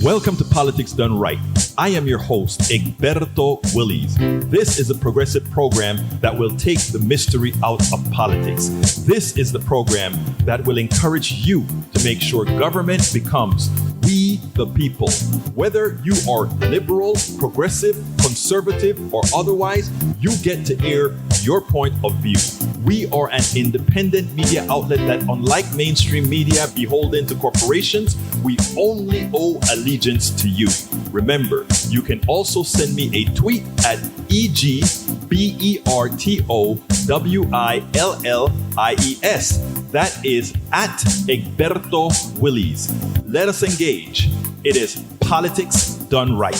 Welcome to Politics Done Right. I am your host, Egberto Willies. This is a progressive program that will take the mystery out of politics. This is the program that will encourage you to make sure government becomes we the people. Whether you are liberal, progressive, conservative, or otherwise, you get to air your point of view. We are an independent media outlet that, unlike mainstream media beholden to corporations, we only owe allegiance to you. Remember, you can also send me a tweet at EGBERTOWILLIES. That is at Egberto Willies. Let us engage. It is Politics Done Right.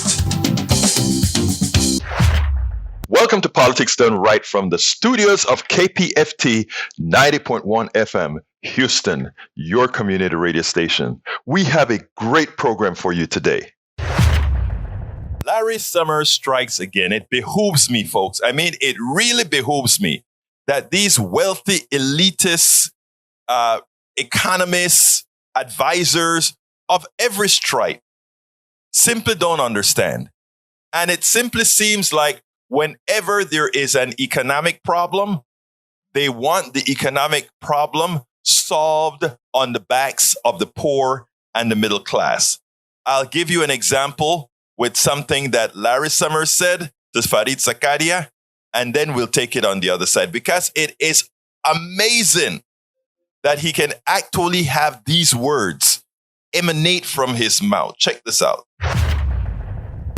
Welcome to Politics Done Right from the studios of KPFT 90.1 FM, Houston, your community radio station. We have a great program for you today. Larry Summers strikes again. It behooves me, folks. I mean, it really behooves me that these wealthy elitists, economists, advisors of every stripe simply don't understand. And it simply seems like whenever there is an economic problem, they want the economic problem solved on the backs of the poor and the middle class. I'll give you an example with something that Larry Summers said to Fareed Zakaria, and then we'll take it on the other side, because it is amazing that he can actually have these words emanate from his mouth. Check this out.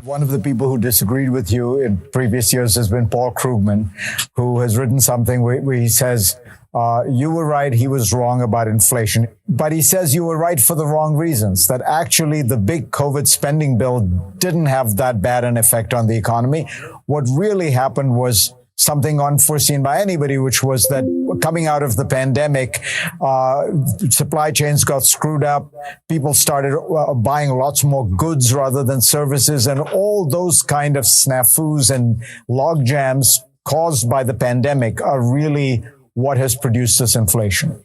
One of the people who disagreed with you in previous years has been Paul Krugman, who has written something where he says, you were right, he was wrong about inflation. But he says you were right for the wrong reasons, that actually the big COVID spending bill didn't have that bad an effect on the economy. What really happened was something unforeseen by anybody, which was that coming out of the pandemic, supply chains got screwed up. People started buying lots more goods rather than services, and all those kind of snafus and log jams caused by the pandemic are really what has produced this inflation.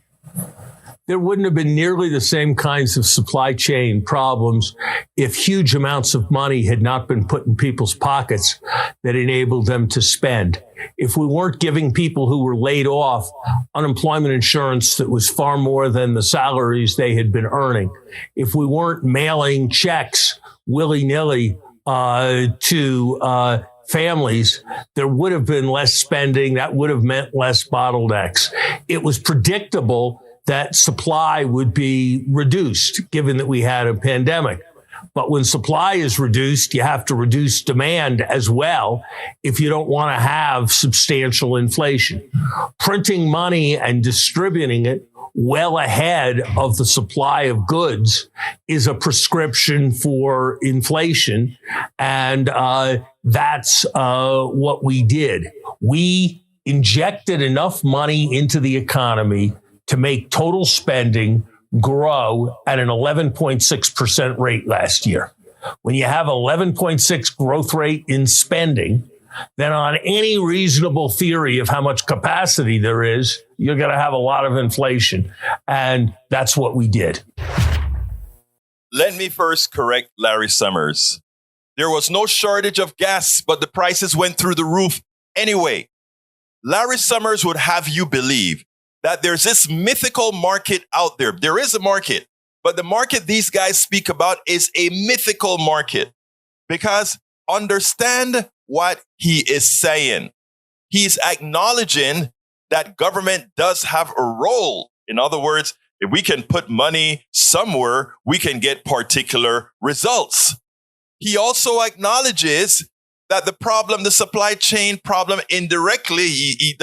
There wouldn't have been nearly the same kinds of supply chain problems if huge amounts of money had not been put in people's pockets that enabled them to spend. If we weren't giving people who were laid off unemployment insurance that was far more than the salaries they had been earning, if we weren't mailing checks willy-nilly to families, there would have been less spending. That would have meant less bottlenecks. It was predictable that supply would be reduced, given that we had a pandemic. But when supply is reduced, you have to reduce demand as well if you don't want to have substantial inflation. Printing money and distributing it well ahead of the supply of goods is a prescription for inflation. And that's what we did. We injected enough money into the economy to make total spending grow at an 11.6% rate last year. When you have 11.6 growth rate in spending, then on any reasonable theory of how much capacity there is, you're going to have a lot of inflation. And that's what we did. Let me first correct Larry Summers. There was no shortage of gas, but the prices went through the roof anyway. Larry Summers would have you believe that there's this mythical market out there. There is a market, but the market these guys speak about is a mythical market, because understand what he is saying. He's acknowledging that government does have a role. In other words, if we can put money somewhere, we can get particular results. He also acknowledges that the problem, the supply chain problem, indirectly, he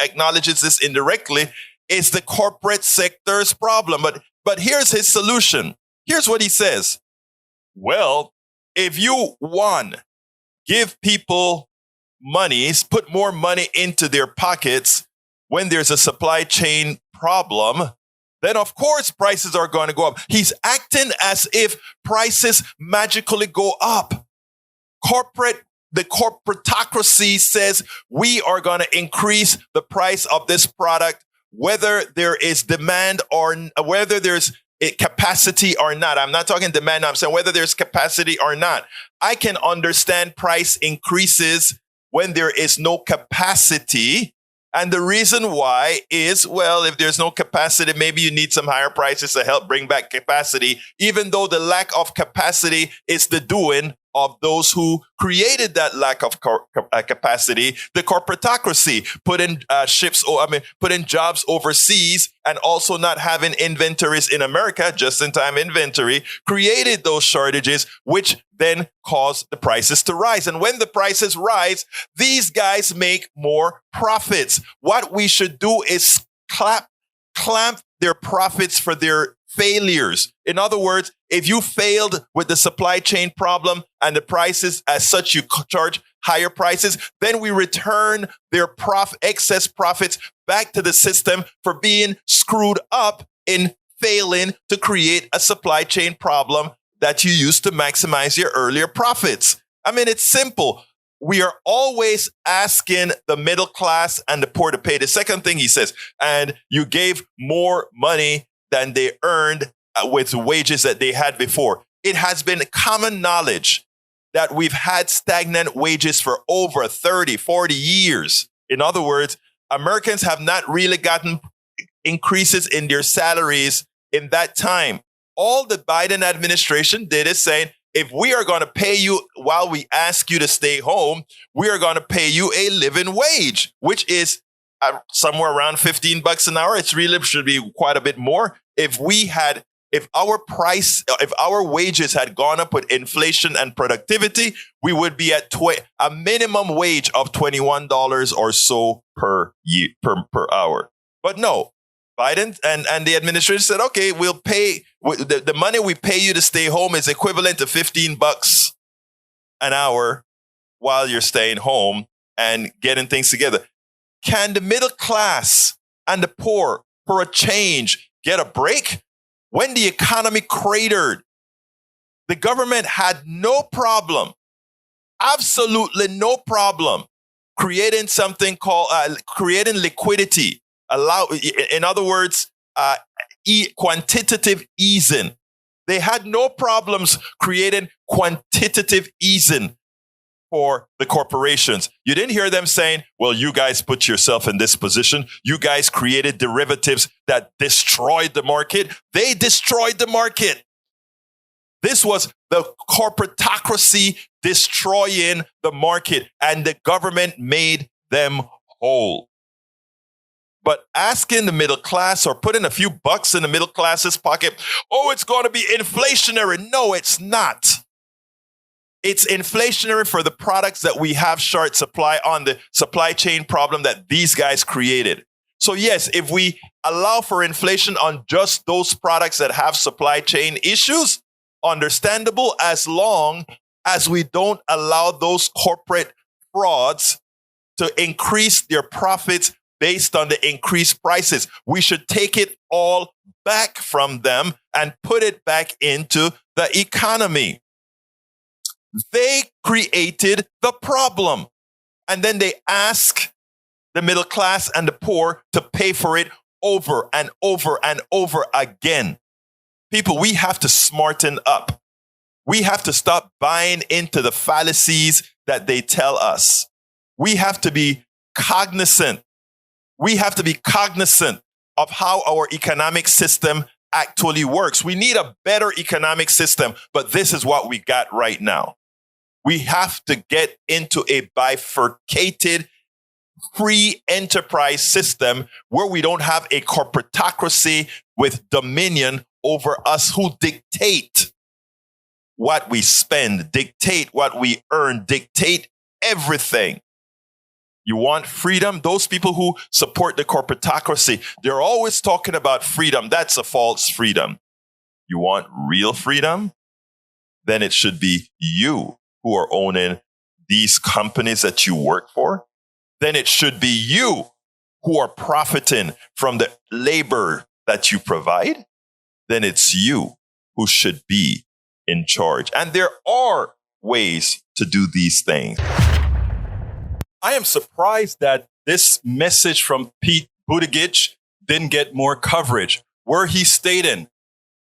acknowledges this indirectly, is the corporate sector's problem. But here's his solution. Here's what he says. Well, if you, one, give people monies, put more money into their pockets when there's a supply chain problem, then of course prices are going to go up. He's acting as if prices magically go up. The corporatocracy says we are going to increase the price of this product, whether there is demand or whether there's capacity or not. I'm not talking demand. I'm saying whether there's capacity or not. I can understand price increases when there is no capacity. And the reason why is, well, if there's no capacity, maybe you need some higher prices to help bring back capacity, even though the lack of capacity is the doing of those who created that lack of capacity, the corporatocracy, put in put in jobs overseas, and also not having inventories in America, just-in-time inventory, created those shortages, which then caused the prices to rise. And when the prices rise, these guys make more profits. What we should do is clamp their profits for their failures. In other words, if you failed with the supply chain problem and the prices as such, you charge higher prices, then we return their excess profits back to the system for being screwed up in failing to create a supply chain problem that you used to maximize your earlier profits. I mean, it's simple. We are always asking the middle class and the poor to pay. The second thing he says, and you gave more money than they earned with wages that they had before. It has been common knowledge that we've had stagnant wages for over 30, 40 years. In other words, Americans have not really gotten increases in their salaries in that time. All the Biden administration did is saying, if we are going to pay you while we ask you to stay home, we are going to pay you a living wage, which is somewhere around $15 an hour. It's really should be quite a bit more. If our wages had gone up with inflation and productivity, we would be at a minimum wage of $21 or so per hour. But no, Biden and the administration said, okay, we'll pay the money we pay you to stay home is equivalent to $15 an hour while you're staying home and getting things together. Can the middle class and the poor, for a change, get a break? When the economy cratered, the government had no problem, absolutely no problem, creating something called creating liquidity. In other words, quantitative easing. They had no problems creating quantitative easing for the corporations. You didn't hear them saying, well, you guys put yourself in this position. You guys created derivatives that destroyed the market. They destroyed the market. This was the corporatocracy destroying the market, and the government made them whole. But asking the middle class or putting a few bucks in the middle class's pocket, oh, it's going to be inflationary. No, it's not. It's inflationary for the products that we have short supply on, the supply chain problem that these guys created. So yes, if we allow for inflation on just those products that have supply chain issues, understandable, as long as we don't allow those corporate frauds to increase their profits based on the increased prices. We should take it all back from them and put it back into the economy. They created the problem. And then they ask the middle class and the poor to pay for it over and over and over again. People, we have to smarten up. We have to stop buying into the fallacies that they tell us. We have to be cognizant. We have to be cognizant of how our economic system actually works. We need a better economic system, but this is what we got right now. We have to get into a bifurcated free enterprise system where we don't have a corporatocracy with dominion over us who dictate what we spend, dictate what we earn, dictate everything. You want freedom? Those people who support the corporatocracy, they're always talking about freedom. That's a false freedom. You want real freedom? Then it should be you who are owning these companies that you work for. Then it should be you who are profiting from the labor that you provide. Then it's you who should be in charge. And there are ways to do these things. I am surprised that this message from Pete Buttigieg didn't get more coverage, where he's stating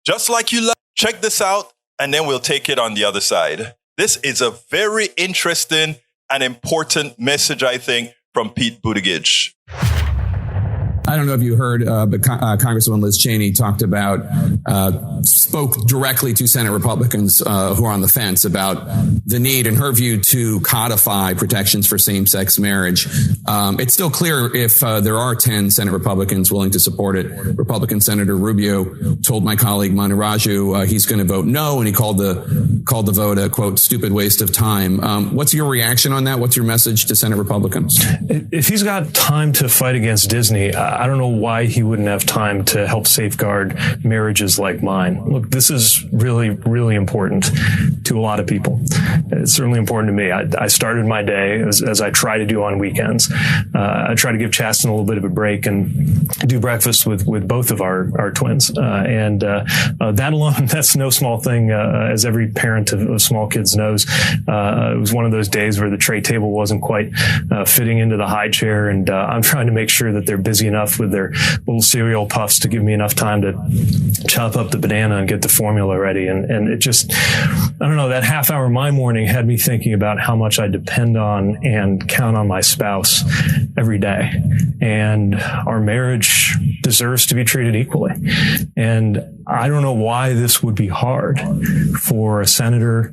Just like you love. Check this out, and then we'll take it on the other side. This is a very interesting and important message, I think, from Pete Buttigieg. I don't know if you heard, but Congresswoman Liz Cheney spoke directly to Senate Republicans who are on the fence about the need, in her view, to codify protections for same-sex marriage. It's still clear if there are 10 Senate Republicans willing to support it. Republican Senator Rubio told my colleague Manu Raju he's going to vote no, and he called the vote a, quote, stupid waste of time. What's your reaction on that? What's your message to Senate Republicans? If he's got time to fight against Disney, I don't know why he wouldn't have time to help safeguard marriages like mine. Look, this is really, really important to a lot of people. It's certainly important to me. I started my day, as I try to do on weekends. I try to give Chasten a little bit of a break and do breakfast with both of our twins. That alone, that's no small thing, as every parent of small kids knows. It was one of those days where the tray table wasn't quite fitting into the high chair, and I'm trying to make sure that they're busy enough with their little cereal puffs to give me enough time to chop up the banana and get the formula ready. And it just, I don't know, that half hour my morning had me thinking about how much I depend on and count on my spouse every day. And our marriage deserves to be treated equally. And I don't know why this would be hard for a senator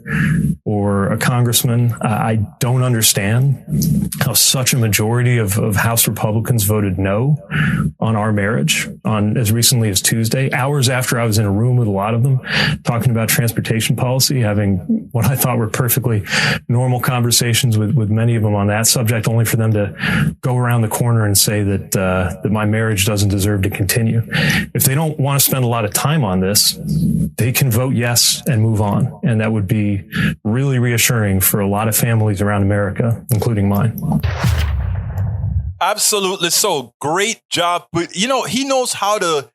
or a congressman. I don't understand how such a majority of House Republicans voted no on our marriage on as recently as Tuesday, hours after I was in a room with a lot of them talking about transportation policy, having what I thought were perfectly normal conversations with many of them on that subject, only for them to go around the corner and say that my marriage doesn't deserve to continue. If they don't want to spend a lot of time on this, they can vote yes and move on. And that would be really reassuring for a lot of families around America, including mine. Absolutely. So great job. But, he knows how to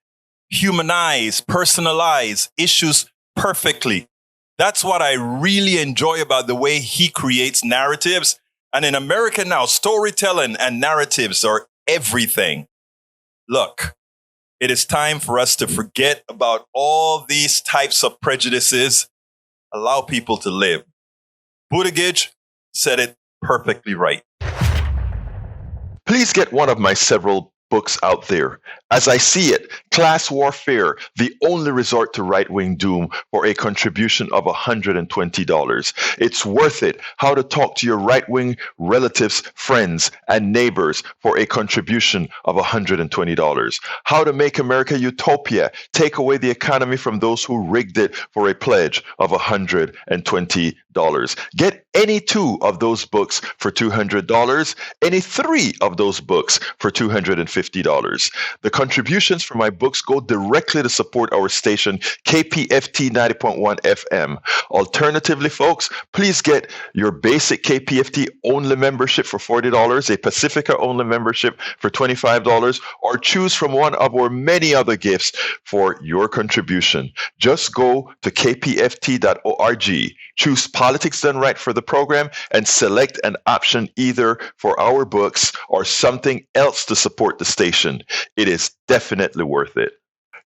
humanize, personalize issues perfectly. That's what I really enjoy about the way he creates narratives. And in America now, storytelling and narratives are everything. Look, it is time for us to forget about all these types of prejudices. Allow people to live. Buttigieg said it perfectly right. Please get one of my several books out there. As I see it, Class Warfare, the only resort to right-wing doom, for a contribution of $120. It's worth it. How to talk to your right-wing relatives, friends, and neighbors for a contribution of $120. How to make America utopia. Take away the economy from those who rigged it for a pledge of $120. Get any two of those books for $200, any three of those books for $250. The contributions for my books go directly to support our station, KPFT 90.1 FM. Alternatively, folks, please get your basic KPFT only membership for $40, a Pacifica only membership for $25, or choose from one of our many other gifts for your contribution. Just go to kpft.org, choose Politics Done Right for the program, and select an option either for our books or something else to support the station. It is definitely worth it.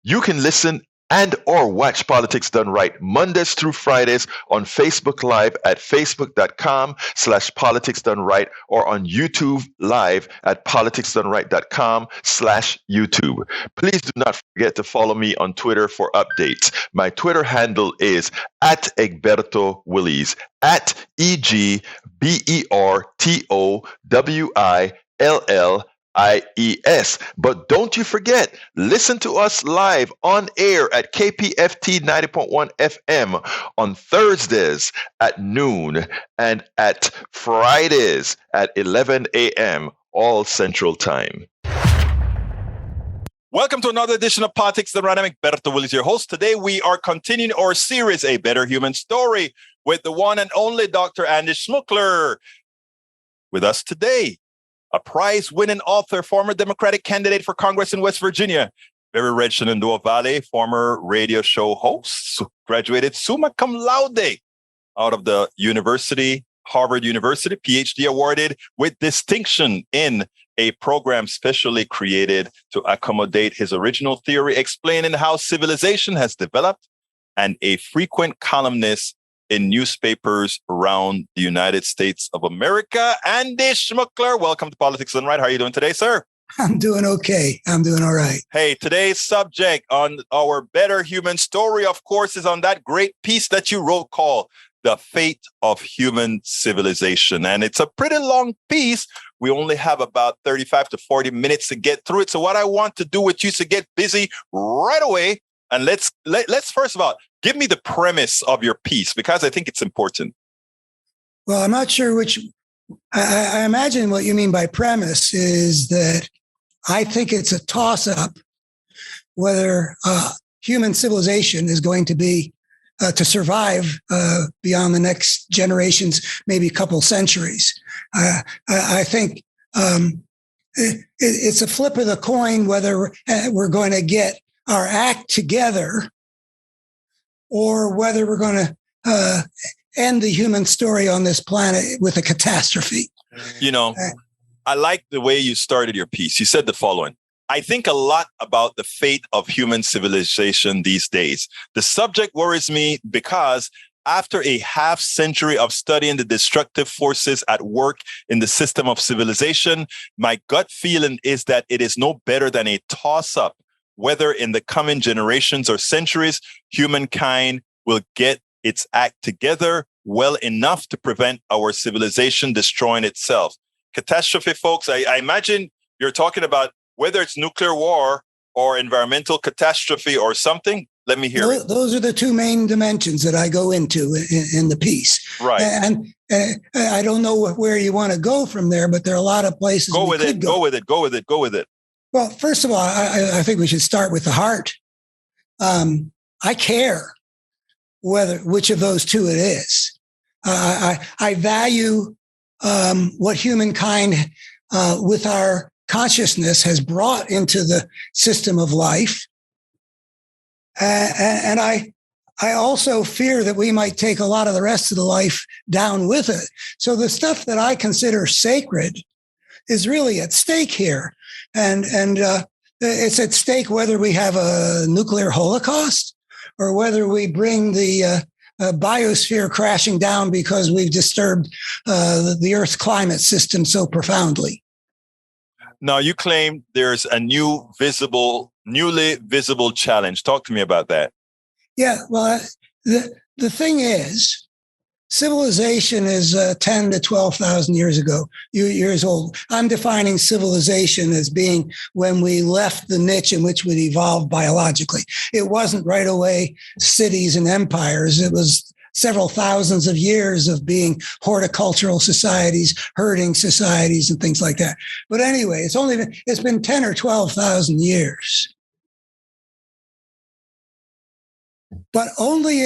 You can listen and or watch Politics Done Right Mondays through Fridays on Facebook Live at facebook.com/Politics Done Right, or on YouTube Live at politicsdoneright.com/YouTube. Please do not forget to follow me on Twitter for updates. My Twitter handle is @Egberto Willies, @EGBERTOWILLIES. But don't you forget, listen to us live on air at KPFT 90.1 FM on Thursdays at noon and at Fridays at 11 a.m. all Central Time. Welcome to another edition of Politics Done Right. I'm Egberto Willies, your host. Today we are continuing our series, A Better Human Story, with the one and only Dr. Andy Schmookler. With us today, a prize-winning author, former Democratic candidate for Congress in West Virginia, Very Red Shenandoah Valley, former radio show host, graduated summa cum laude out of the university, Harvard University, PhD awarded with distinction in a program specially created to accommodate his original theory, explaining how civilization has developed, and a frequent columnist in newspapers around the United States of America. Andy Schmookler, welcome to Politics Done Right. How are you doing today, sir? I'm doing okay. I'm doing all right. Hey, today's subject on our Better Human Story, of course, is on that great piece that you wrote called The Fate of Human Civilization. And it's a pretty long piece. We only have about 35 to 40 minutes to get through it. So what I want to do with you is to get busy right away. And let's first of all, give me the premise of your piece, because I think it's important. Well, I'm not sure which. I imagine what you mean by premise is that I think it's a toss-up whether human civilization is going to be to survive beyond the next generations, maybe a couple centuries. I think it's a flip of the coin whether we're going to get our act together or whether we're going to end the human story on this planet with a catastrophe. You know, I like the way you started your piece. You said the following: I think a lot about the fate of human civilization these days. The subject worries me because after a half century of studying the destructive forces at work in the system of civilization, my gut feeling is that it is no better than a toss-up whether in the coming generations or centuries, humankind will get its act together well enough to prevent our civilization destroying itself. Catastrophe, folks, I imagine you're talking about whether it's nuclear war or environmental catastrophe or something. Let me hear it. Those are the two main dimensions that I go into in the piece. Right. And I don't know where you want to go from there, but there are a lot of places. Go with it. Well, first of all, I think we should start with the heart. I care which of those two it is. I value what humankind with our consciousness has brought into the system of life. And I also fear that we might take a lot of the rest of the life down with it. So the stuff that I consider sacred is really at stake here. And it's at stake whether we have a nuclear holocaust or whether we bring the biosphere crashing down because we've disturbed the Earth's climate system so profoundly. Now, you claim there's a newly visible challenge. Talk to me about that. Yeah, well, the thing is, civilization is 10 to 12,000 years old. I'm defining civilization as being when we left the niche in which we evolved biologically. It wasn't right away cities and empires. It was several thousands of years of being horticultural societies, herding societies, and things like that. But anyway, it's been 10 or 12,000 years. But only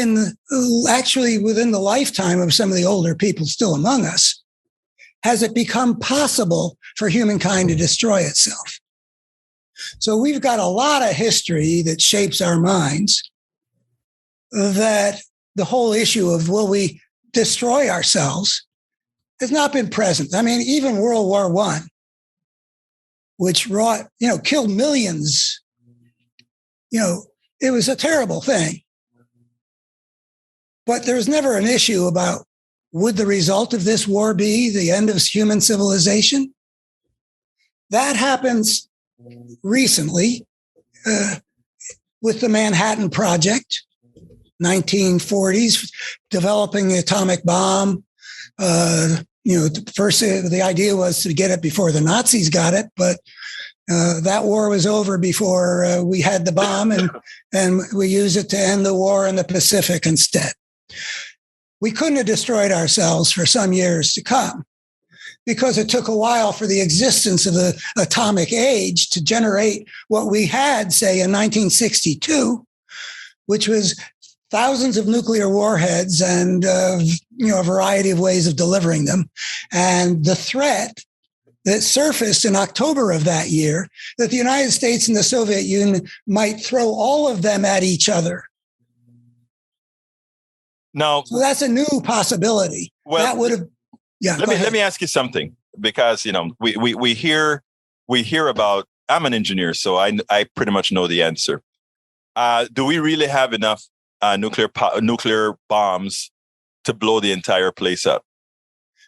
actually within the lifetime of some of the older people still among us, has it become possible for humankind to destroy itself. So we've got a lot of history that shapes our minds that the whole issue of will we destroy ourselves has not been present. I mean, even World War I, which killed millions, it was a terrible thing. But there was never an issue about would the result of this war be the end of human civilization? That happens recently with the Manhattan Project, 1940s, developing the atomic bomb. First the idea was to get it before the Nazis got it, but that war was over before we had the bomb, and we used it to end the war in the Pacific instead. We couldn't have destroyed ourselves for some years to come because it took a while for the existence of the atomic age to generate what we had, say, in 1962, which was thousands of nuclear warheads and a variety of ways of delivering them. And the threat that surfaced in October of that year that the United States and the Soviet Union might throw all of them at each other. Now, so that's a new possibility. Well, that would have. Yeah. Let me ask you something, because we hear we hear about, I'm an engineer, so I pretty much know the answer. Do we really have enough nuclear bombs to blow the entire place up?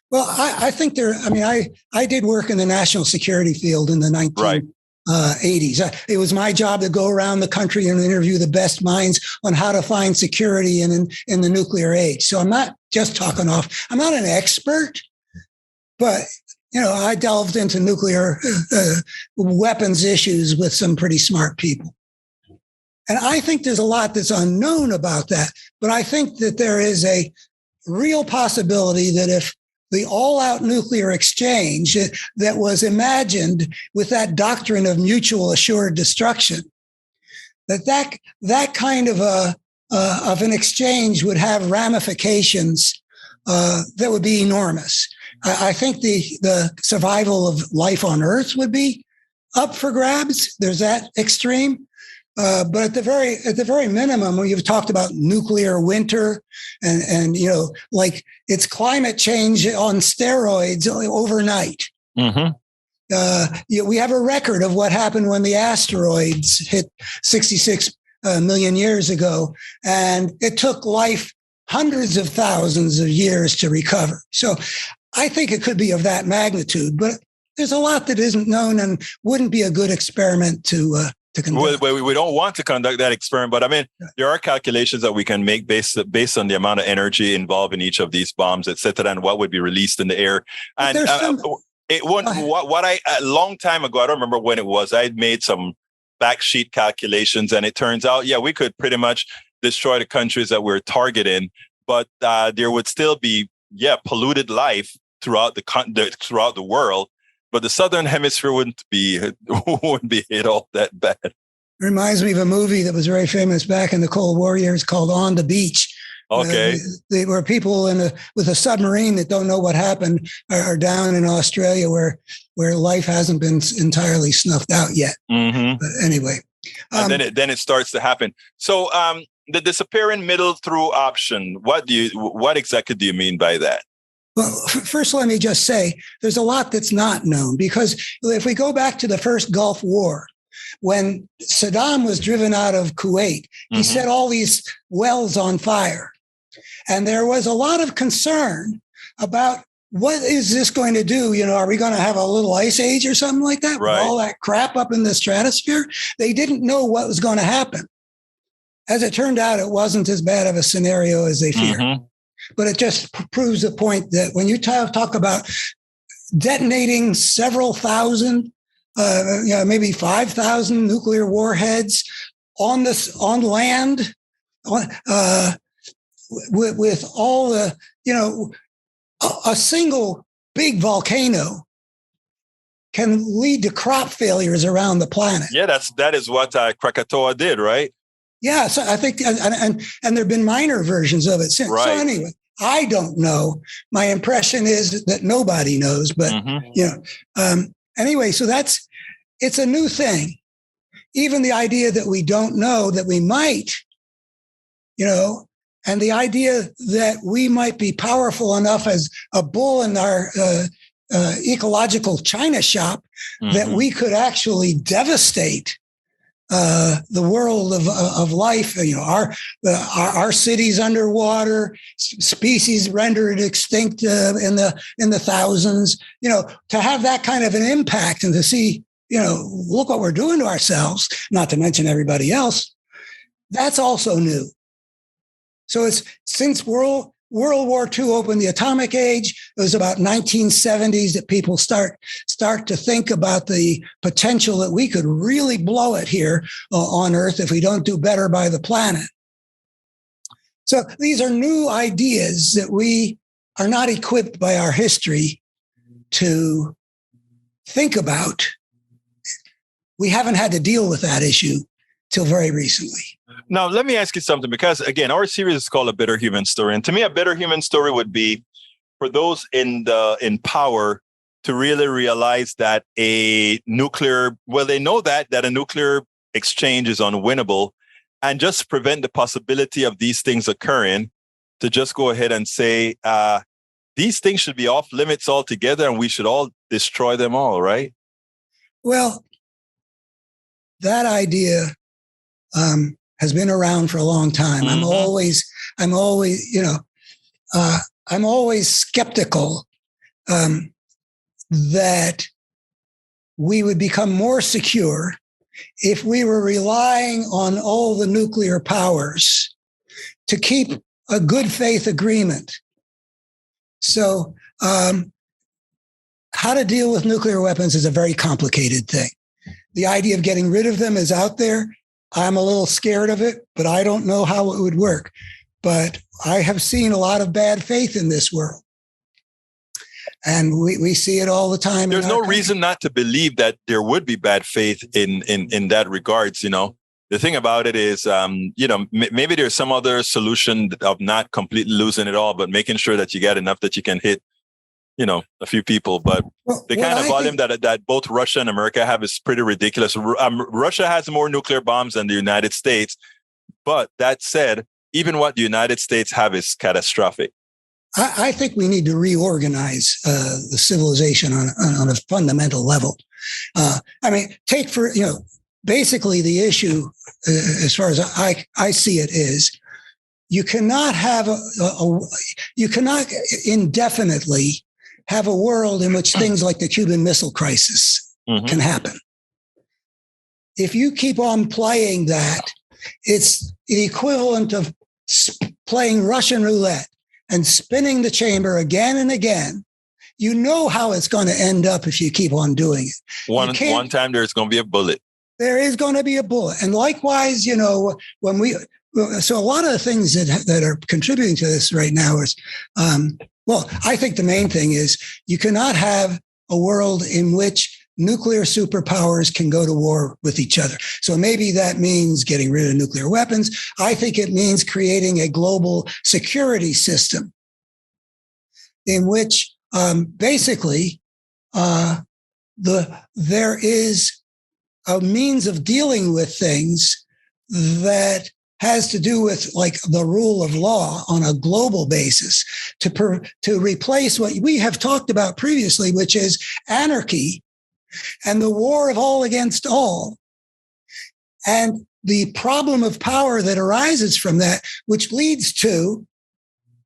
Well, I think I did work in the national security field in the 1980s. It was my job to go around the country and interview the best minds on how to find security in the nuclear age. So I'm not just talking off. I'm not an expert, but I delved into nuclear weapons issues with some pretty smart people. And I think there's a lot that's unknown about that. But I think that there is a real possibility that if the all-out nuclear exchange that was imagined with that doctrine of mutual assured destruction, that kind of an exchange would have ramifications that would be enormous. I think the survival of life on Earth would be up for grabs. There's that extreme. But at the very minimum, when you've talked about nuclear winter and like it's climate change on steroids overnight. We have a record of what happened when the asteroids hit 66 million years ago, and it took life hundreds of thousands of years to recover. So I think it could be of that magnitude, but there's a lot that isn't known and wouldn't be a good experiment to conduct. We don't want to conduct that experiment, but I mean, there are calculations that we can make based on the amount of energy involved in each of these bombs, et cetera, and what would be released in the air. And a long time ago, I don't remember when it was, I made some backsheet calculations, and it turns out, we could pretty much destroy the countries that we're targeting, but there would still be, polluted life throughout the world. But the southern hemisphere wouldn't be hit all that bad. Reminds me of a movie that was very famous back in the Cold War years called On the Beach. Okay. They were people with a submarine that don't know what happened are down in Australia where life hasn't been entirely snuffed out yet. Mm-hmm. But anyway. And then it starts to happen. So the disappearing middle through option, what exactly do you mean by that? Well, first, let me just say there's a lot that's not known, because if we go back to the first Gulf War, when Saddam was driven out of Kuwait, he set all these wells on fire. And there was a lot of concern about what is this going to do? Are we going to have a little ice age or something like that? Right. With all that crap up in the stratosphere? They didn't know what was going to happen. As it turned out, it wasn't as bad of a scenario as they feared. Mm-hmm. But it just proves the point that when you talk about detonating several thousand, maybe 5,000 nuclear warheads on land, with all the, a single big volcano can lead to crop failures around the planet. Yeah, that is what Krakatoa did, right? Yeah, so I think, and there have been minor versions of it since. Right. So anyway, I don't know. My impression is that nobody knows, but anyway, so it's a new thing. Even the idea that we don't know, that we might, and the idea that we might be powerful enough as a bull in our ecological china shop that we could actually devastate the world of life, our cities underwater, species rendered extinct in the thousands, to have that kind of an impact and to see, look what we're doing to ourselves, not to mention everybody else. That's also new. So it's since World War II opened the atomic age. It was about 1970s that people start to think about the potential that we could really blow it here on Earth if we don't do better by the planet. So these are new ideas that we are not equipped by our history to think about. We haven't had to deal with that issue till very recently. Now, let me ask you something, because, again, our series is called A Bitter Human Story. And to me, a bitter human story would be for those in power to really realize that they know that a nuclear exchange is unwinnable, and just prevent the possibility of these things occurring, to just go ahead and say, these things should be off limits altogether and we should all destroy them all, right? Well, that idea has been around for a long time. I'm always, I'm always skeptical that we would become more secure if we were relying on all the nuclear powers to keep a good faith agreement. So, how to deal with nuclear weapons is a very complicated thing. The idea of getting rid of them is out there. I'm a little scared of it, but I don't know how it would work. But I have seen a lot of bad faith in this world. And we see it all the time. There's no reason not to believe that there would be bad faith in that regards, The thing about it is, maybe there's some other solution of not completely losing it all, but making sure that you get enough that you can hit, a few people. But the kind of volume that both Russia and America have is pretty ridiculous. Russia has more nuclear bombs than the United States. But that said, even what the United States have is catastrophic. I think we need to reorganize the civilization on a fundamental level. Basically the issue, as far as I see it, is you cannot have you cannot indefinitely have a world in which things like the Cuban Missile Crisis can happen. If you keep on playing that, it's the equivalent of playing Russian roulette and spinning the chamber again and again. You know how it's going to end up if you keep on doing it. One time there's going to be a bullet. There is going to be a bullet. And likewise, so a lot of the things that are contributing to this right now is, I think the main thing is you cannot have a world in which nuclear superpowers can go to war with each other. So maybe that means getting rid of nuclear weapons. I think it means creating a global security system in which basically there is a means of dealing with things that has to do with like the rule of law on a global basis to replace what we have talked about previously, which is anarchy and the war of all against all. And the problem of power that arises from that, which leads to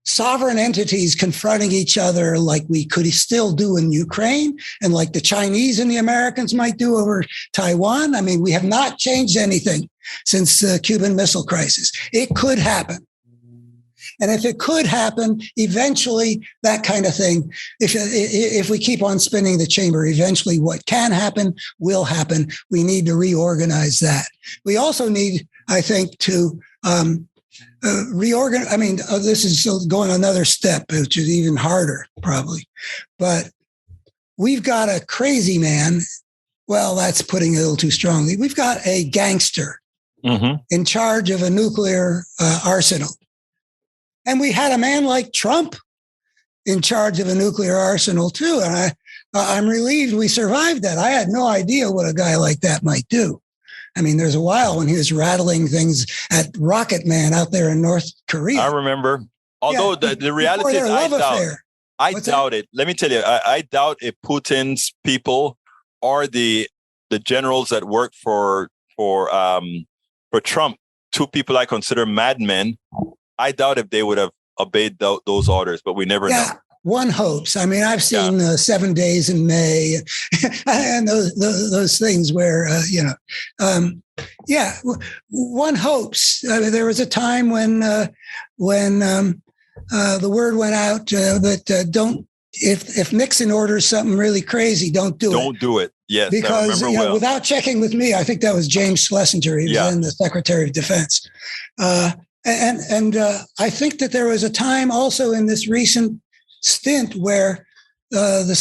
sovereign entities confronting each other like we could still do in Ukraine and like the Chinese and the Americans might do over Taiwan. I mean, we have not changed anything since the Cuban Missile Crisis. It could happen. And if it could happen, eventually that kind of thing, if we keep on spinning the chamber, eventually what can happen will happen. We need to reorganize that. We also need, I think, to reorganize. I mean, this is still going another step, which is even harder, probably. But we've got a crazy man. Well, that's putting it a little too strongly. We've got a gangster in charge of a nuclear arsenal. And we had a man like Trump in charge of a nuclear arsenal, too. And I'm relieved we survived that. I had no idea what a guy like that might do. I mean, there's a while when he was rattling things at Rocket Man out there in North Korea. I remember. Although the reality is, I doubt it. Let me tell you, I doubt if Putin's people or the generals that work for Trump, two people I consider madmen, I doubt if they would have obeyed those orders, but we never know. One hopes. I mean, I've seen 7 Days in May and those things where, one hopes. I mean, there was a time when the word went out that don't, if Nixon orders something really crazy, don't do it. Don't do it. Yes, because without checking with me, I think that was James Schlesinger. He was then the Secretary of Defense. And I think that there was a time also in this recent stint where the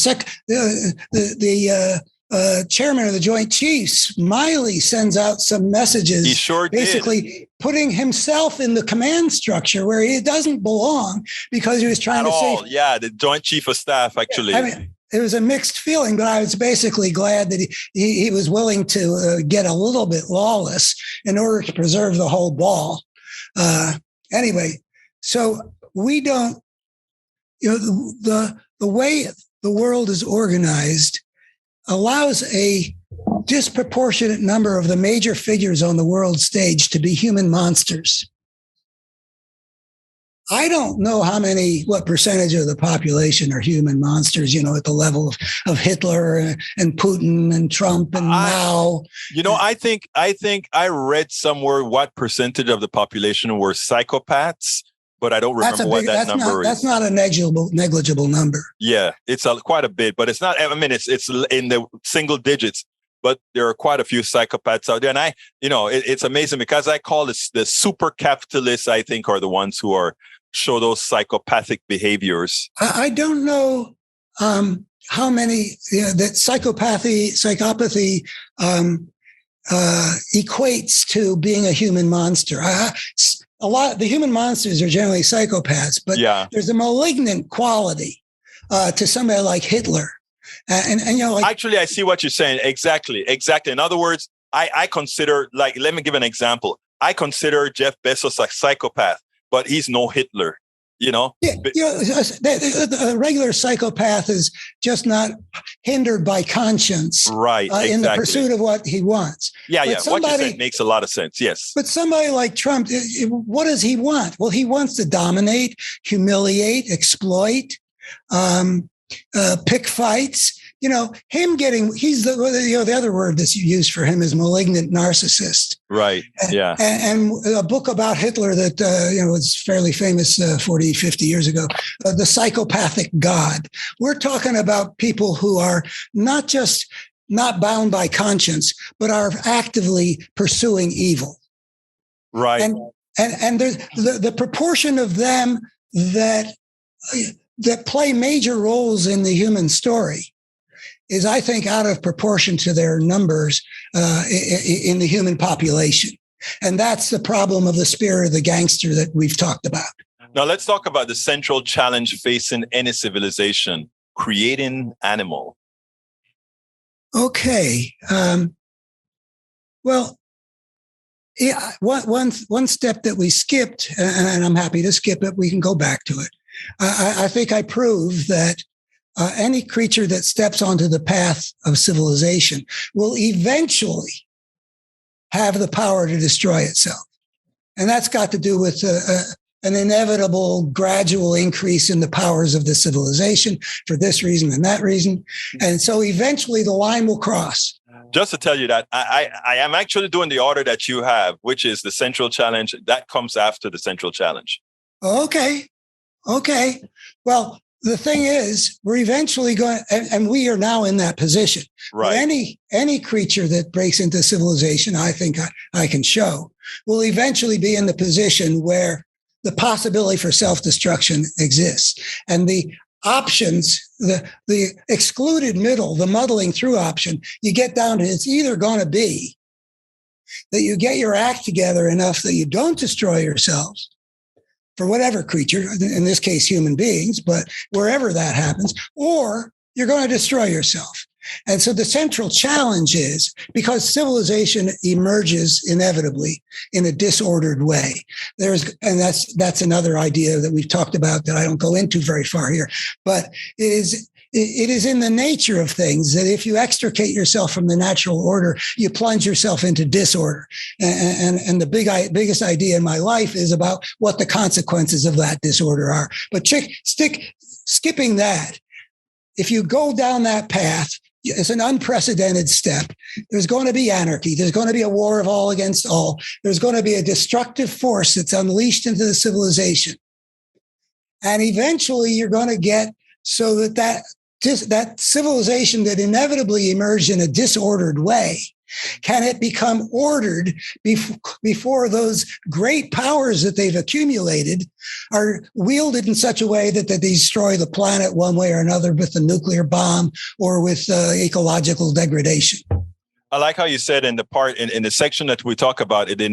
chairman of the Joint Chiefs, Miley, sends out some messages. He sure basically putting himself in the command structure where he doesn't belong because he was trying to say. Yeah, the Joint Chief of Staff, actually. I mean, it was a mixed feeling, but I was basically glad that he was willing to get a little bit lawless in order to preserve the whole ball. Anyway, so we don't, the way the world is organized allows a disproportionate number of the major figures on the world stage to be human monsters. I don't know what percentage of the population are human monsters, at the level of Hitler and Putin and Trump and Mao. I think I read somewhere what percentage of the population were psychopaths, but I don't remember what that number is. That's not a negligible number. Yeah, it's quite a bit, but it's not. I mean, it's in the single digits. But there are quite a few psychopaths out there, and it's amazing because I call it the super capitalists. I think are the ones who show those psychopathic behaviors. I don't know how many that psychopathy equates to being a human monster. The human monsters are generally psychopaths, but there's a malignant quality to somebody like Hitler. Actually, I see what you're saying. Exactly. In other words, I consider, let me give an example. I consider Jeff Bezos a psychopath, but he's no Hitler, Yeah, a regular psychopath is just not hindered by conscience, right? Exactly. In the pursuit of what he wants. Yeah. What you said makes a lot of sense. Yes. But somebody like Trump, what does he want? Well, he wants to dominate, humiliate, exploit, pick fights. He's the other word that's used for him is malignant narcissist. Right. Yeah. And a book about Hitler that, was fairly famous 40, 50 years ago, The Psychopathic God. We're talking about people who are not just not bound by conscience, but are actively pursuing evil. Right. And there's the proportion of them that play major roles in the human story is, I think, out of proportion to their numbers in the human population. And that's the problem of the spirit of the gangster that we've talked about. Now, let's talk about the central challenge facing any civilization, creating animal. Okay. One step that we skipped, and I'm happy to skip it, we can go back to it. I think I proved that any creature that steps onto the path of civilization will eventually have the power to destroy itself. And that's got to do with an inevitable gradual increase in the powers of the civilization for this reason and that reason. And so eventually the line will cross. Just to tell you that I am actually doing the order that you have, which is the central challenge. That comes after the central challenge. Okay. Well, the thing is, we're eventually going, and we are now in that position. Right. But any creature that breaks into civilization, I think I can show, will eventually be in the position where the possibility for self-destruction exists. And the options, the excluded middle, the muddling through option, you get down to it's either going to be that you get your act together enough that you don't destroy yourselves, for whatever creature, in this case, human beings, but wherever that happens, or you're going to destroy yourself. And so the central challenge is, because civilization emerges inevitably in a disordered way. That's another idea that we've talked about that I don't go into very far here, but it is in the nature of things that if you extricate yourself from the natural order, you plunge yourself into disorder. And the biggest idea in my life is about what the consequences of that disorder are. But skipping that, if you go down that path, it's an unprecedented step. There's going to be anarchy. There's going to be a war of all against all. There's going to be a destructive force that's unleashed into the civilization. And eventually you're going to get so that civilization that inevitably emerged in a disordered way, can it become ordered before those great powers that they've accumulated are wielded in such a way that they destroy the planet one way or another with the nuclear bomb or with ecological degradation? I like how you said in the section that we talk about the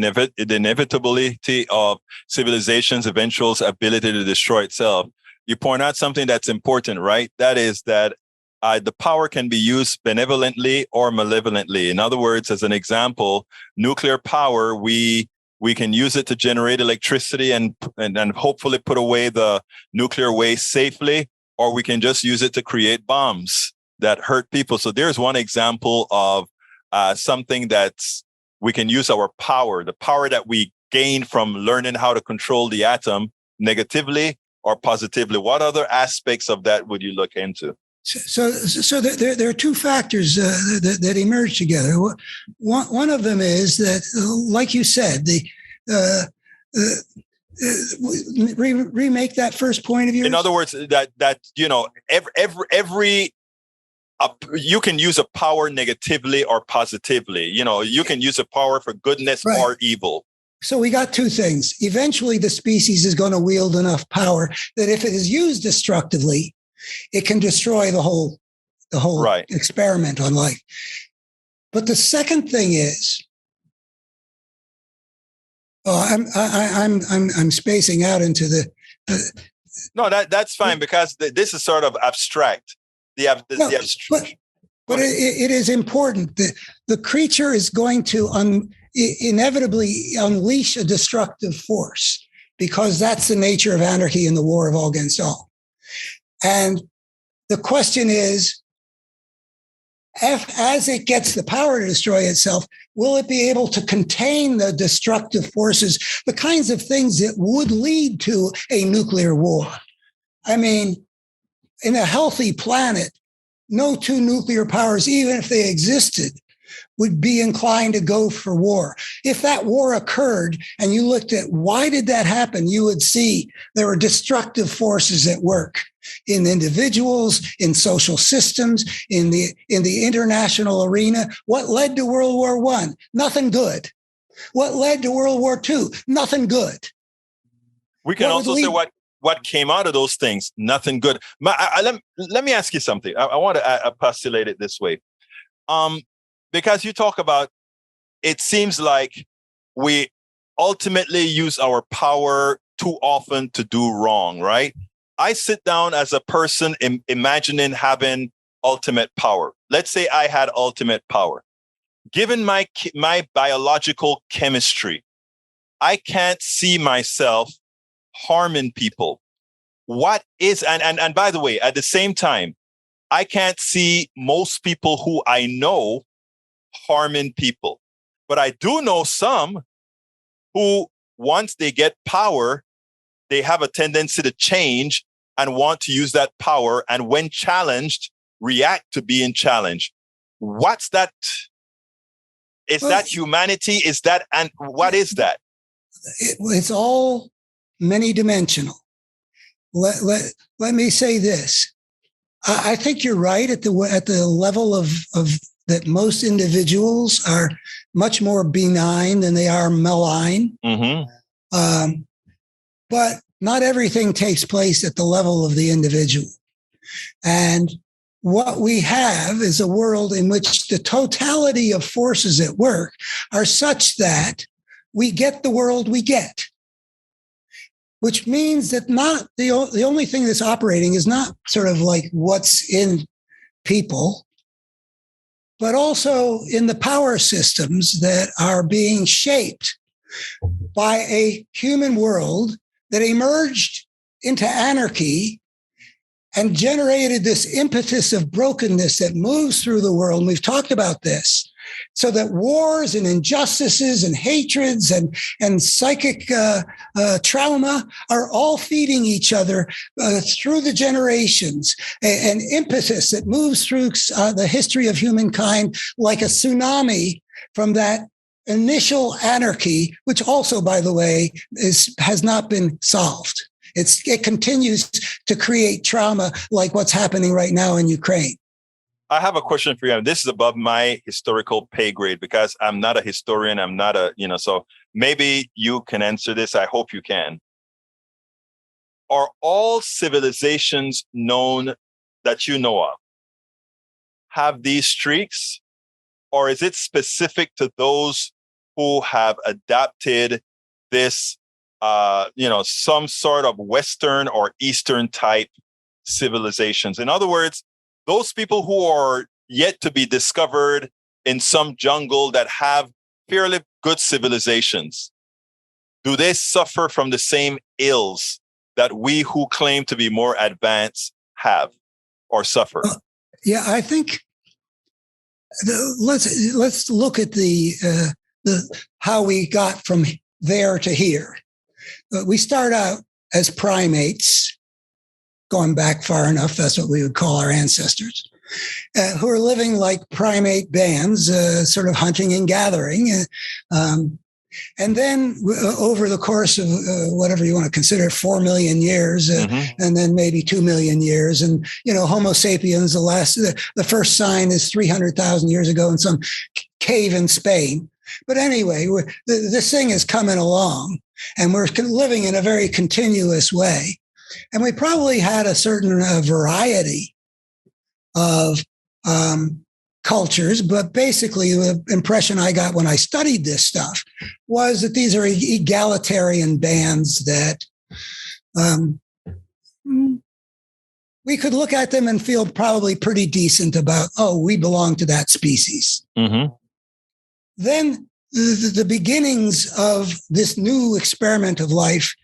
inevitability of civilization's eventual ability to destroy itself. You point out something that's important, right? That is that the power can be used benevolently or malevolently. In other words, as an example, nuclear power, we can use it to generate electricity and hopefully put away the nuclear waste safely, or we can just use it to create bombs that hurt people. So there's one example of something that's we can use our power, the power that we gain from learning how to control the atom negatively or positively? What other aspects of that would you look into? So there are two factors that emerge together. One of them is that, like you said, remake that first point of yours. In other words, that every you can use a power negatively or positively. You can use a power for goodness or evil. So we got two things. Eventually, the species is going to wield enough power that if it is used destructively, it can destroy the whole experiment on life. But the second thing is, I'm spacing out into the. No, that's fine because this is sort of abstract. But it is important that the creature is going to inevitably unleash a destructive force because that's the nature of anarchy and the war of all against all. And the question is, as it gets the power to destroy itself, will it be able to contain the destructive forces, the kinds of things that would lead to a nuclear war? I mean, in a healthy planet, no two nuclear powers, even if they existed, would be inclined to go for war. If that war occurred and you looked at why did that happen, you would see there were destructive forces at work in individuals, in social systems, in the international arena. What led to World War I? Nothing good. What led to World War II? Nothing good. We can also say what came out of those things. Nothing good. Let me ask you something. I want to postulate it this way. Because you talk about, it seems like we ultimately use our power too often to do wrong, right? I sit down as a person imagining having ultimate power. Let's say I had ultimate power. Given my biological chemistry, I can't see myself harming people. What is, and by the way, at the same time, I can't see most people who I know harming people. But I do know some who, once they get power, they have a tendency to change and want to use that power. And when challenged, react to being challenged. What's that? Is that humanity? Is that, and what is that? It's all many dimensional. Let me say this. I think you're right at the level of that most individuals are much more benign than they are malign. Mm-hmm. But not everything takes place at the level of the individual. And what we have is a world in which the totality of forces at work are such that we get the world we get, which means that not the only thing that's operating is not sort of like what's in people, but also in the power systems that are being shaped by a human world that emerged into anarchy and generated this impetus of brokenness that moves through the world. And we've talked about this, so that wars and injustices and hatreds and psychic trauma are all feeding each other through the generations, an impetus that moves through the history of humankind like a tsunami from that initial anarchy, which also, by the way, has not been solved. It continues to create trauma like what's happening right now in Ukraine. I have a question for you. This is above my historical pay grade because I'm not a historian. I'm not so maybe you can answer this. I hope you can. Are all civilizations known that you know of have these streaks, or is it specific to those who have adapted this, some sort of Western or Eastern type civilizations? In other words, those people who are yet to be discovered in some jungle that have fairly good civilizations, do they suffer from the same ills that we who claim to be more advanced have or suffer? Yeah, I think let's look at the how we got from there to here. We start out as primates, going back far enough. That's what we would call our ancestors, who are living like primate bands, sort of hunting and gathering. And then over the course of whatever you want to consider 4 million years, and then maybe 2 million years. And, Homo sapiens, the first sign is 300,000 years ago in some cave in Spain. But anyway, this thing is coming along and we're living in a very continuous way. And we probably had a certain variety of cultures, but basically the impression I got when I studied this stuff was that these are egalitarian bands that we could look at them and feel probably pretty decent about, we belong to that species. Mm-hmm. Then the beginnings of this new experiment of life,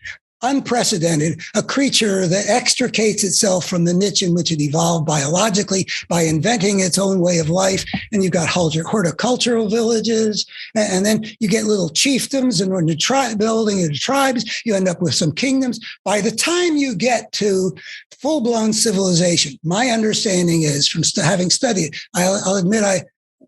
unprecedented, a creature that extricates itself from the niche in which it evolved biologically by inventing its own way of life. And you've got horticultural villages, and then you get little chiefdoms, and when you're building into tribes, you end up with some kingdoms. By the time you get to full-blown civilization, my understanding is, from having studied, I'll admit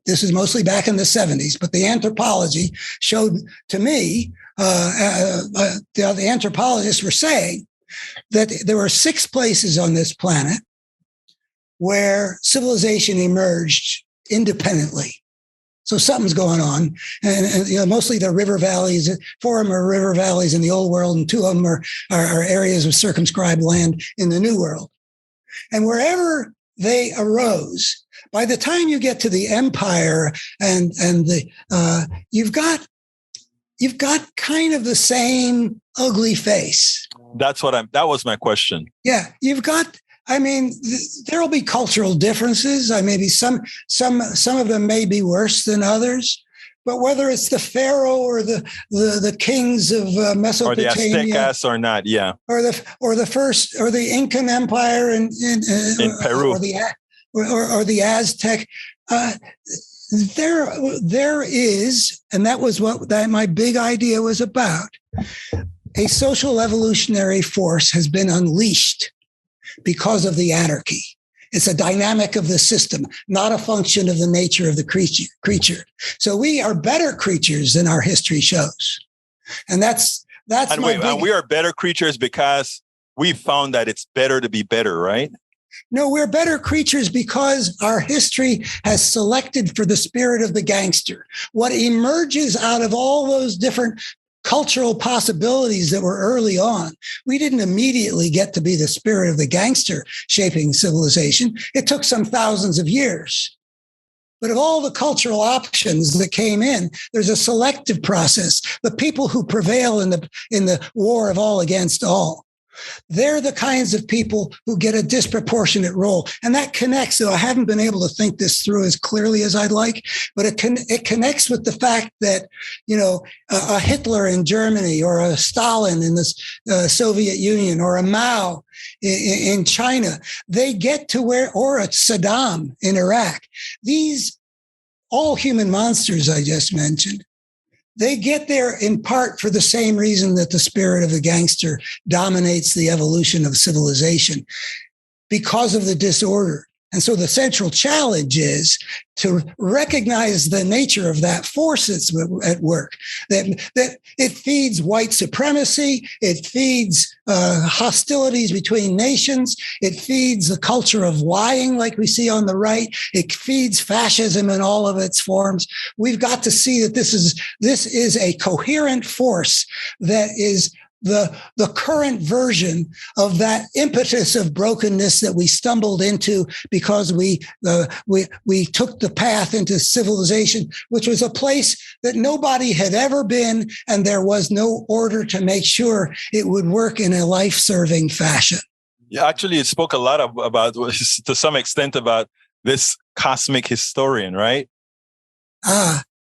this is mostly back in the 70s, but the anthropology showed to me, the anthropologists were saying that there were 6 places on this planet where civilization emerged independently. So something's going on. And mostly the river valleys, 4 of them are river valleys in the old world, and 2 of them are areas of circumscribed land in the new world. And wherever they arose, by the time you get to the empire and you've got kind of the same ugly face. That was my question. Yeah. There'll be cultural differences. Maybe some of them may be worse than others, but whether it's the Pharaoh or the kings of Mesopotamia, or the Aztecas or not. Yeah. Or the Incan Empire in Peru, or the Aztec, there is, and that was what my big idea was about. A social evolutionary force has been unleashed because of the anarchy. It's a dynamic of the system, not a function of the nature of the creature. So we are better creatures than our history shows, and that's and we are better creatures because we found that it's better to be better, right? No, we're better creatures because our history has selected for the spirit of the gangster. What emerges out of all those different cultural possibilities that were early on, we didn't immediately get to be the spirit of the gangster shaping civilization. It took some thousands of years. But of all the cultural options that came in, there's a selective process. The people who prevail in the war of all against all, they're the kinds of people who get a disproportionate role. And that connects, though I haven't been able to think this through as clearly as I'd like, but it connects with the fact that, a Hitler in Germany, or a Stalin in the Soviet Union, or a Mao in China, they get to or a Saddam in Iraq. These all human monsters I just mentioned, they get there in part for the same reason that the spirit of the gangster dominates the evolution of civilization, because of the disorder. And so the central challenge is to recognize the nature of that force that's at work, that it feeds white supremacy, it feeds hostilities between nations, it feeds the culture of lying like we see on the right, it feeds fascism in all of its forms. We've got to see that this is a coherent force that is the current version of that impetus of brokenness that we stumbled into because we took the path into civilization, which was a place that nobody had ever been, and there was no order to make sure it would work in a life-serving fashion. Yeah, actually, it spoke a lot about, to some extent, about this cosmic historian, right?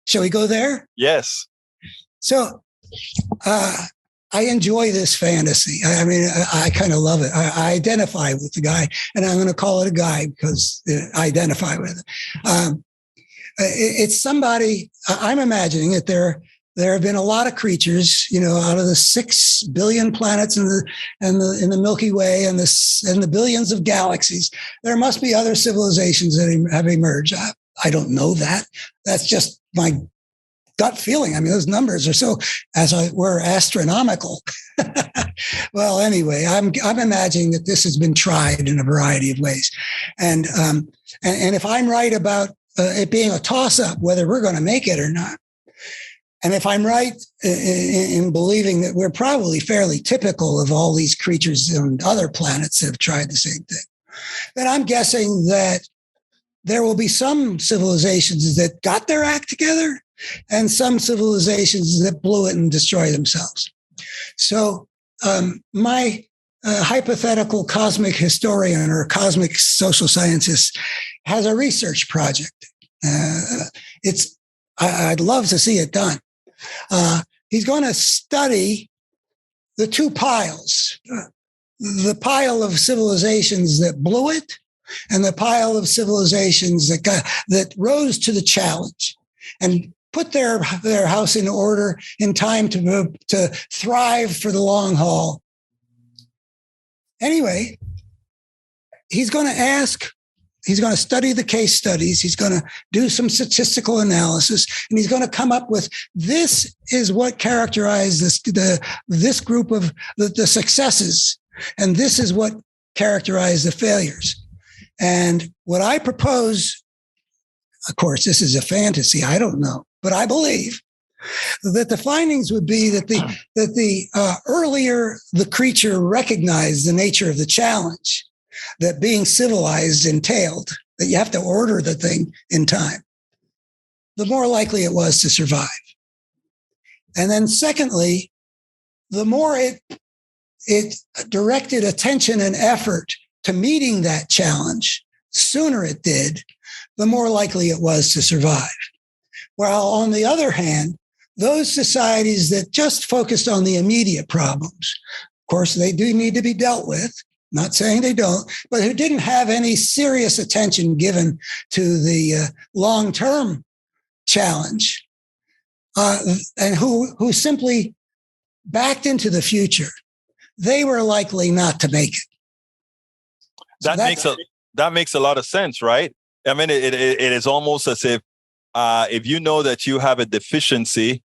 Shall we go there? Yes. So, I enjoy this fantasy. I kind of love it. I identify with the guy, and I'm going to call it a guy because I identify with it. It's somebody. I'm imagining that there have been a lot of creatures, out of the 6 billion planets in the Milky Way and the billions of galaxies. There must be other civilizations that have emerged. I don't know that. That's just my gut feeling. I mean, those numbers are so, as it were, astronomical. Well, anyway, I'm imagining that this has been tried in a variety of ways, and if I'm right about it being a toss-up whether we're going to make it or not, and if I'm right in believing that we're probably fairly typical of all these creatures on other planets that have tried the same thing, then I'm guessing that there will be some civilizations that got their act together and some civilizations that blew it and destroyed themselves. So my hypothetical cosmic historian or cosmic social scientist has a research project. I'd love to see it done. He's going to study the two piles, the pile of civilizations that blew it and the pile of civilizations that rose to the challenge and put their house in order in time to thrive for the long haul. Anyway, he's going to study the case studies. He's going to do some statistical analysis, and he's going to come up with, this is what characterized this group of the successes, and this is what characterized the failures. And what I propose, of course, this is a fantasy, I don't know, but I believe that the findings would be that the earlier the creature recognized the nature of the challenge that being civilized entailed, that you have to order the thing in time, the more likely it was to survive. And then secondly, the more it directed attention and effort to meeting that challenge, sooner it did, the more likely it was to survive. While on the other hand, those societies that just focused on the immediate problems, of course, they do need to be dealt with, not saying they don't, but who didn't have any serious attention given to the long-term challenge, and who simply backed into the future, they were likely not to make it. That makes a lot of sense, right? I mean, it is almost as if you know that you have a deficiency,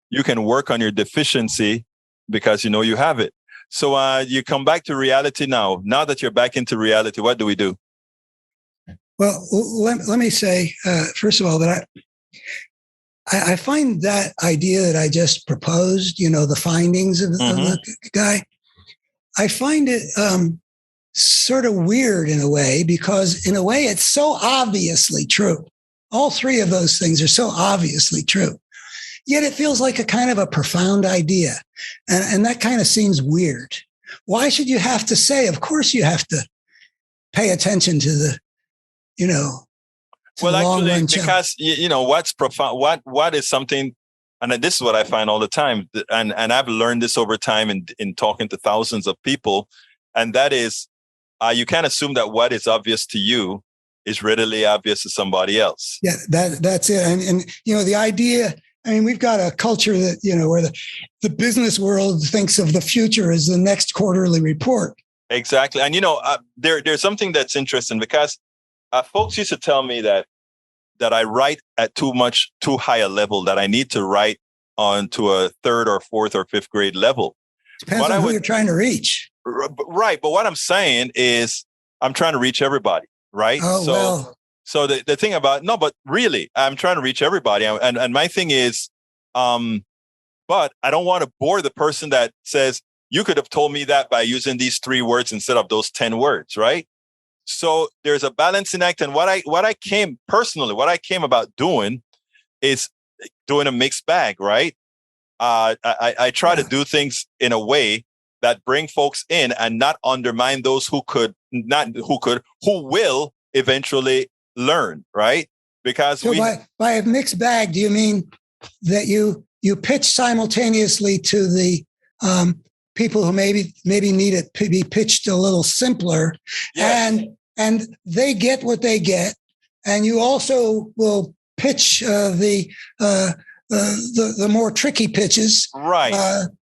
you can work on your deficiency because you know you have it. So you come back to reality now. Now that you're back into reality, what do we do? Well, let me say, first of all, that I find that idea that I just proposed, the findings of the guy, I find it sort of weird in a way, because in a way it's so obviously true. All three of those things are so obviously true. Yet it feels like a kind of a profound idea. And that kind of seems weird. Why should you have to say, of course you have to pay attention to the, well, actually, because, what's profound, what is something, and this is what I find all the time, and I've learned this over time in talking to thousands of people, and that is, you can't assume that what is obvious to you is readily obvious to somebody else. Yeah, that's it. And the idea, I mean, we've got a culture that, where the business world thinks of the future as the next quarterly report. Exactly. And, there's something that's interesting, because folks used to tell me that I write at too high a level, that I need to write on to a third or fourth or fifth grade level. Depends on who you're trying to reach. Right. But what I'm saying is I'm trying to reach everybody. Right. Oh, so the thing about, no, but really, I'm trying to reach everybody. And my thing is, but I don't want to bore the person that says, you could have told me that by using these 3 words instead of those 10 words. Right. So there's a balancing act. And what I came about doing is doing a mixed bag. Right. I try to do things in a way that bring folks in and not undermine those who will eventually learn, right? Because so by a mixed bag, do you mean that you pitch simultaneously to the people who maybe need it to be pitched a little simpler, yes, and they get what they get, and you also will pitch the more tricky pitches, Right.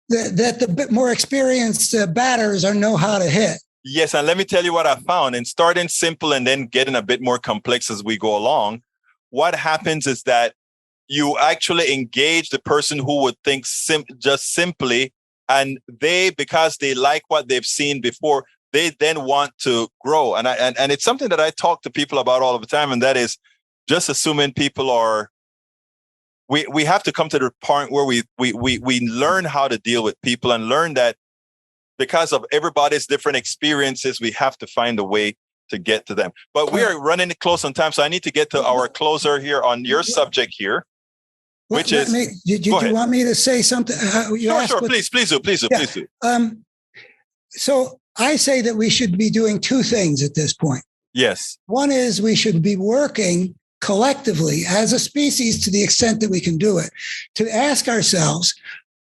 That the bit more experienced batters know how to hit. Yes, and let me tell you what I found. In starting simple and then getting a bit more complex as we go along, what happens is that you actually engage the person who would think just simply, and they, because they like what they've seen before, they then want to grow. And it's something that I talk to people about all the time, and that is just assuming people are. We have to come to the point where we learn how to deal with people and learn that because of everybody's different experiences, we have to find a way to get to them. But we are running close on time, so I need to get to our closer here on your subject here, which is. Did you want me to say something? Sure. Please do. So I say that we should be doing two things at this point. Yes. One is we should be working collectively as a species, to the extent that we can do it, to ask ourselves,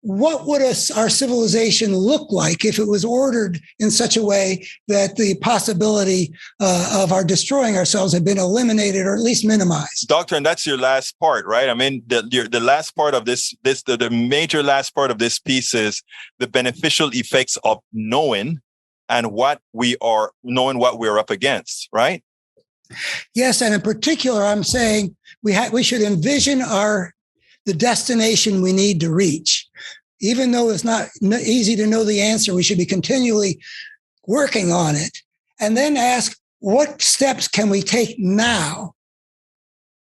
what would our civilization look like if it was ordered in such a way that the possibility of our destroying ourselves had been eliminated or at least minimized? Doctor, and that's your last part, right? I mean, the last part of the major last part of this piece is the beneficial effects of knowing what we're up against, right? Yes, and in particular, I'm saying we should envision the destination we need to reach. Even though it's not easy to know the answer, we should be continually working on it, and then ask, what steps can we take now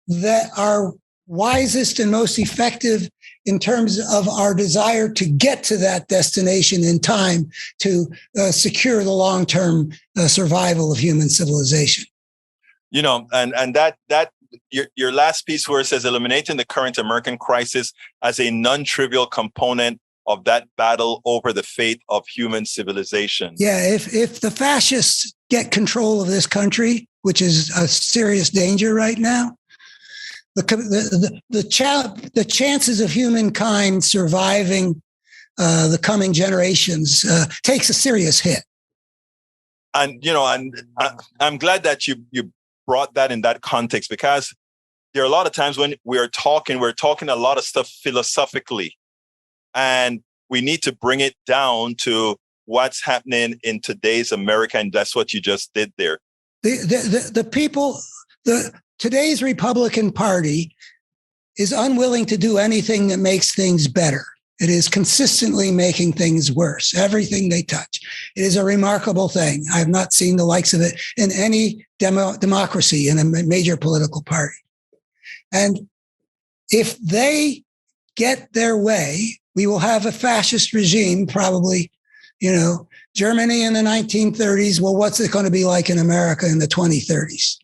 that are wisest and most effective in terms of our desire to get to that destination in time to secure the long-term survival of human civilization. You know, and that your last piece where it says eliminating the current American crisis as a non-trivial component of that battle over the fate of human civilization. Yeah, if the fascists get control of this country, which is a serious danger right now, the chances of humankind surviving the coming generations takes a serious hit. And I'm glad that you brought that in that context, because there are a lot of times when we're talking a lot of stuff philosophically, and we need to bring it down to what's happening in today's America, and that's what you just did there. Today's Republican Party is unwilling to do anything that makes things better. It is consistently making things worse, everything they touch. It is a remarkable thing. I have not seen the likes of it in any democracy in a major political party. And if they get their way, we will have a fascist regime, probably, Germany in the 1930s. Well, what's it going to be like in America in the 2030s?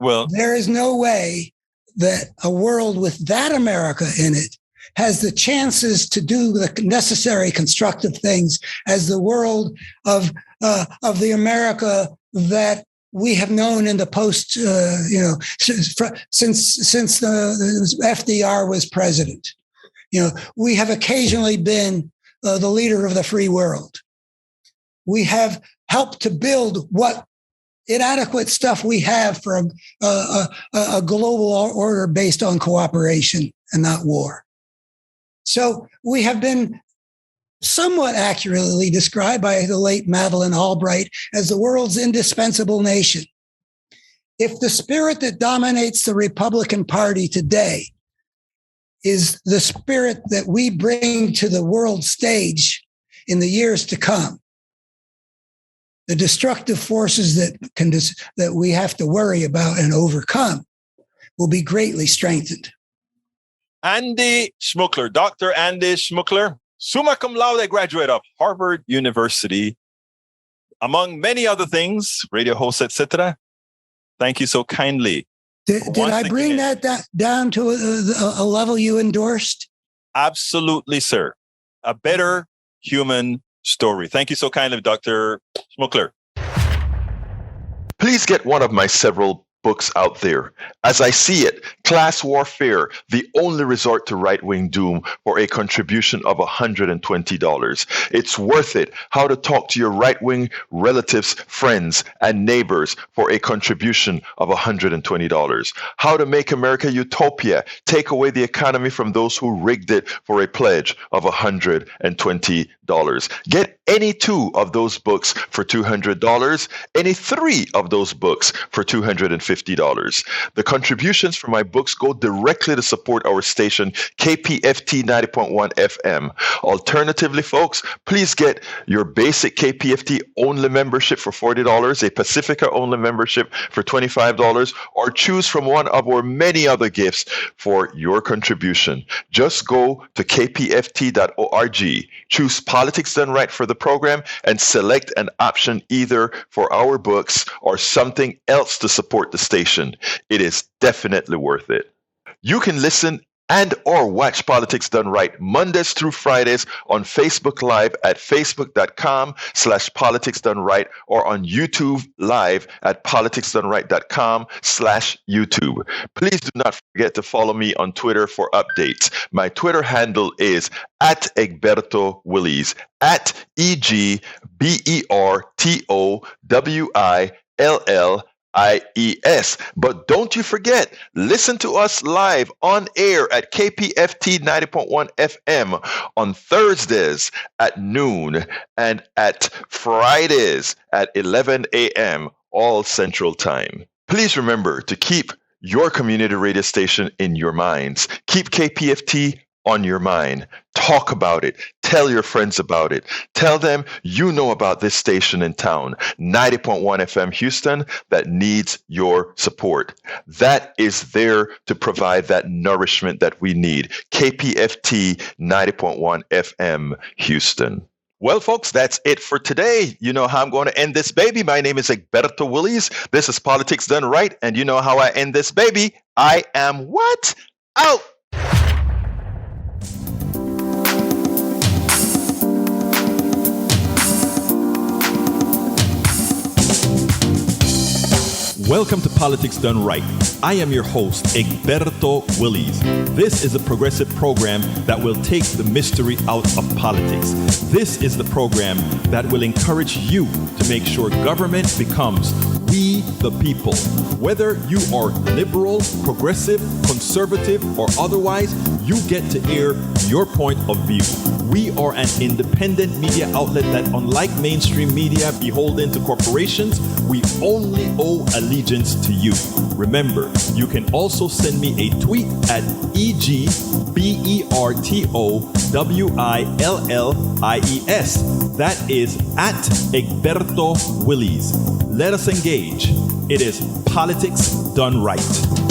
Well, there is no way that a world with that America in it has the chances to do the necessary constructive things as the world of the America that we have known in the post, since the FDR was president. We have occasionally been the leader of the free world. We have helped to build what inadequate stuff we have for a global order based on cooperation and not war. So we have been somewhat accurately described by the late Madeleine Albright as the world's indispensable nation. If the spirit that dominates the Republican Party today is the spirit that we bring to the world stage in the years to come, the destructive forces that we have to worry about and overcome will be greatly strengthened. Andy Schmookler, Dr. Andy Schmookler, summa cum laude graduate of Harvard University, among many other things, radio host, etc. Thank you so kindly. Did I bring that down to a level you endorsed? Absolutely, sir. A better human story. Thank you so kindly, Dr. Schmookler. Please get one of my several books out there. As I see it, Class Warfare, the only resort to right-wing doom, for a contribution of $120. It's worth it. How to talk to your right-wing relatives, friends, and neighbors for a contribution of $120. How to make America utopia, take away the economy from those who rigged it, for a pledge of $120. Get any 2 of those books for $200, any 3 of those books for $250. The contributions for my books go directly to support our station, KPFT 90.1 FM. Alternatively, folks, please get your basic KPFT only membership for $40, a Pacifica only membership for $25, or choose from one of our many other gifts for your contribution. Just go to kpft.org, choose Politics Done Right for the program, and select an option either for our books or something else to support the station. It is definitely worth it. You can listen and or watch Politics Done Right Mondays through Fridays on Facebook Live at facebook.com/Politics Done Right, or on YouTube Live at politicsdoneright.com/YouTube. Please do not forget to follow me on Twitter for updates. My Twitter handle is @Egberto Willies, @EGBERTOWILLIES. But don't you forget, listen to us live on air at KPFT 90.1 FM on Thursdays at noon and at Fridays at 11 a.m. all Central Time. Please remember to keep your community radio station in your minds. Keep KPFT on your mind. Talk about it. Tell your friends about it. Tell them you know about this station in town, 90.1 FM Houston, that needs your support. That is there to provide that nourishment that we need. KPFT 90.1 FM Houston. Well, folks, that's it for today. You know how I'm going to end this baby. My name is Egberto Willies. This is Politics Done Right. And you know how I end this baby. I am what? Out. Welcome to Politics Done Right. I am your host, Egberto Willies. This is a progressive program that will take the mystery out of politics. This is the program that will encourage you to make sure government becomes we the people. Whether you are liberal, progressive, conservative, or otherwise, you get to air your point of view. We are an independent media outlet that, unlike mainstream media beholden to corporations, we only owe allegiance to you. Remember, you can also send me a tweet at EGBERTOWILLIES. That is at Egberto Willies. Let us engage. It is Politics Done Right.